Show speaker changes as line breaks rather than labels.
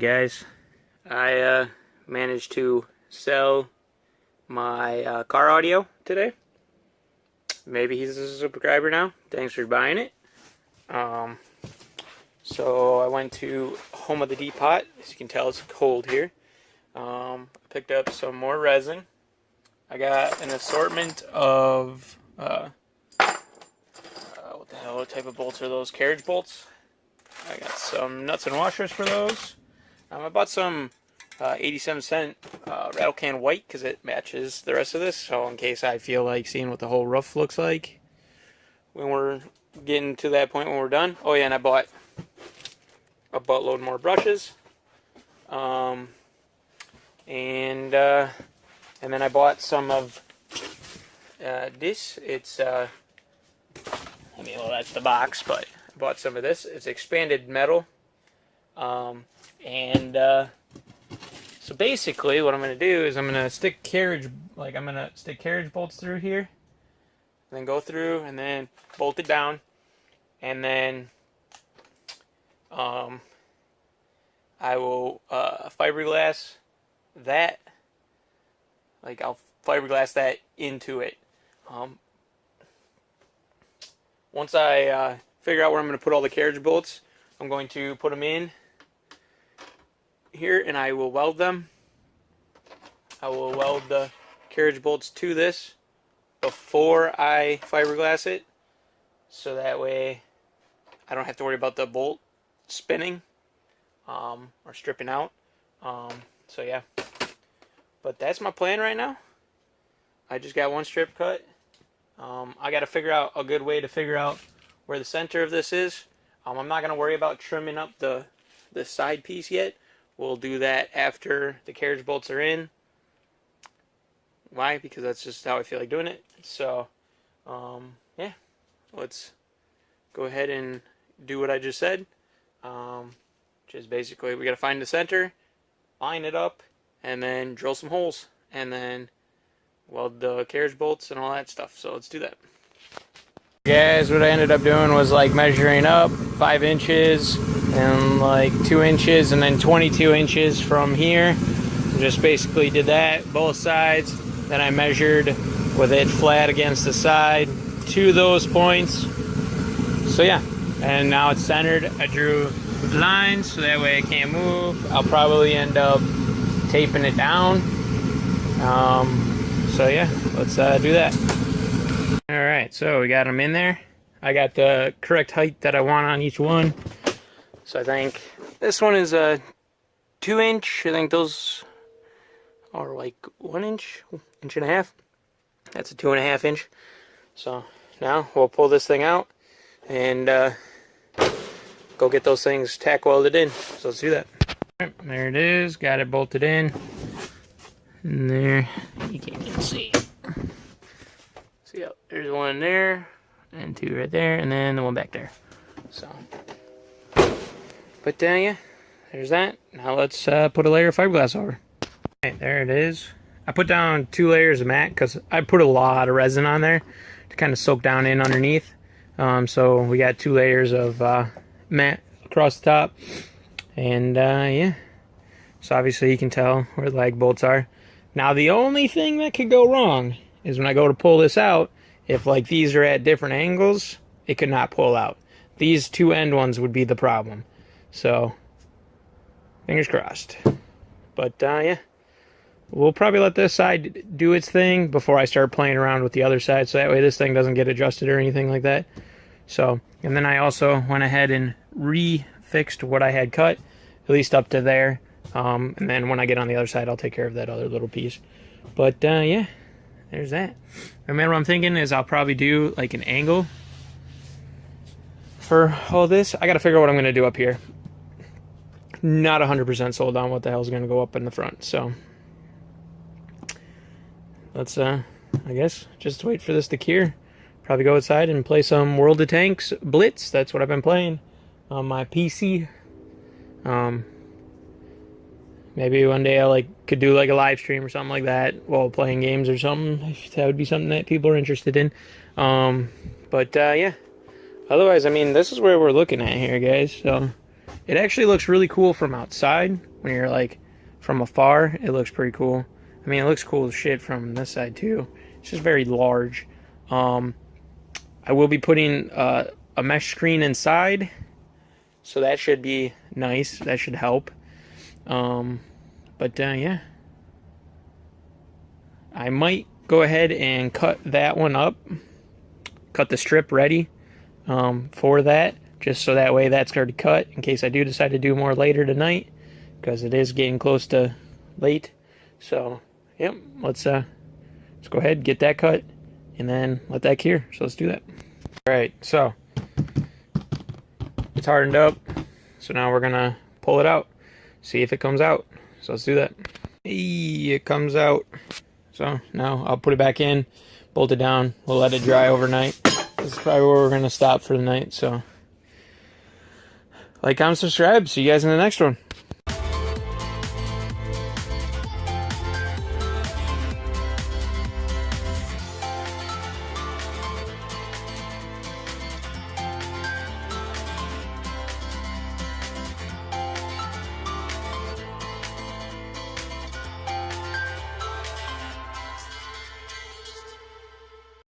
Alright guys, I managed to sell my car audio today. Maybe he's a subscriber now. Thanks for buying it. So I went to Home of the Depot. As you can tell, it's cold here. I picked up some more resin. I got an assortment of what the hell? What type of bolts are those? Carriage bolts. I got some nuts and washers for those. I bought some 87-cent rattle can white because it matches the rest of this. So in case I feel like seeing what the whole roof looks like when we're getting to that point when we're done. Oh yeah, and I bought a buttload more brushes. And then I bought some of this. It's I mean, well, that's the box, but I bought some of this. It's expanded metal. So basically what I'm going to do is I'm going to stick carriage bolts through here, and then go through and then bolt it down, and then I will fiberglass that. Like, I'll fiberglass that into it. Once I figure out where I'm going to put all the carriage bolts, I'm going to put them in here and I will weld them. I will weld the carriage bolts to this before I fiberglass it, so that way I don't have to worry about the bolt spinning or stripping out. So yeah, but that's my plan right now. I just got one strip cut. I got to figure out a good way to figure out where the center of this is. I'm not going to worry about trimming up the side piece yet. We'll do that after the carriage bolts are in. Why? Because that's just how I feel like doing it. So, yeah, let's go ahead and do what I just said. Which is basically we got to find the center, line it up, and then drill some holes, and then weld the carriage bolts and all that stuff. So let's do that. Guys, what I ended up doing was like measuring up 5 inches and like 2 inches and then 22 inches from here. Just basically did that both sides. Then I measured with it flat against the side to those points. So yeah, and now it's centered. I drew lines so that way it can't move. I'll probably end up taping it down. So yeah, let's do that. Alright, so we got them in there. I got the correct height that I want on each one. So I think this one is a 2-inch. I think those are like 1 inch, 1.5 inches. That's a 2.5 inch. So now we'll pull this thing out and go get those things tack welded in. So let's do that. Right, there it is. Got it bolted in. And there, you can't even see. See, there's one there, and 2 right there, and then the one back there. So, but yeah, there's that. Now let's put a layer of fiberglass over. Right, there it is. I put down 2 layers of matte because I put a lot of resin on there to kind of soak down in underneath. So we got 2 layers of matte across the top, and yeah. So obviously you can tell where the lag bolts are. Now the only thing that could go wrong is when I go to pull this out, if like these are at different angles, it could not pull out. These 2 end ones would be the problem. So, fingers crossed. But yeah, we'll probably let this side do its thing before I start playing around with the other side, so that way this thing doesn't get adjusted or anything like that. So, and then I also went ahead and refixed what I had cut, at least up to there. And then when I get on the other side, I'll take care of that other little piece. But yeah, there's that. Remember, what I'm thinking is I'll probably do like an angle for all this. I got to figure out what I'm going to do up here. Not 100% sold on what the hell's going to go up in the front. So let's, I guess, just wait for this to cure. Probably go outside and play some World of Tanks Blitz. That's what I've been playing on my PC. Maybe one day I could do like a live stream or something like that while playing games or something. That would be something that people are interested in. But yeah, otherwise, I mean, this is where we're looking at here, guys. So it actually looks really cool from outside. when you're like from afar, it looks pretty cool. I mean, it looks cool as shit from this side too. It's just very large. I will be putting a mesh screen inside, so that should be nice. That should help. Yeah, I might go ahead and cut that one up, cut the strip ready for that, just so that way that's already cut in case I do decide to do more later tonight, because it is getting close to late. So yep, let's go ahead, get that cut, and then let that cure. So let's do that. All right, so it's hardened up, so now we're gonna pull it out, see if it comes out. So let's do that. Hey, it comes out. So now I'll put it back in, bolt it down, we'll let it dry overnight. This is probably where we're gonna stop for the night. So like, comment, subscribe, see you guys in the next one.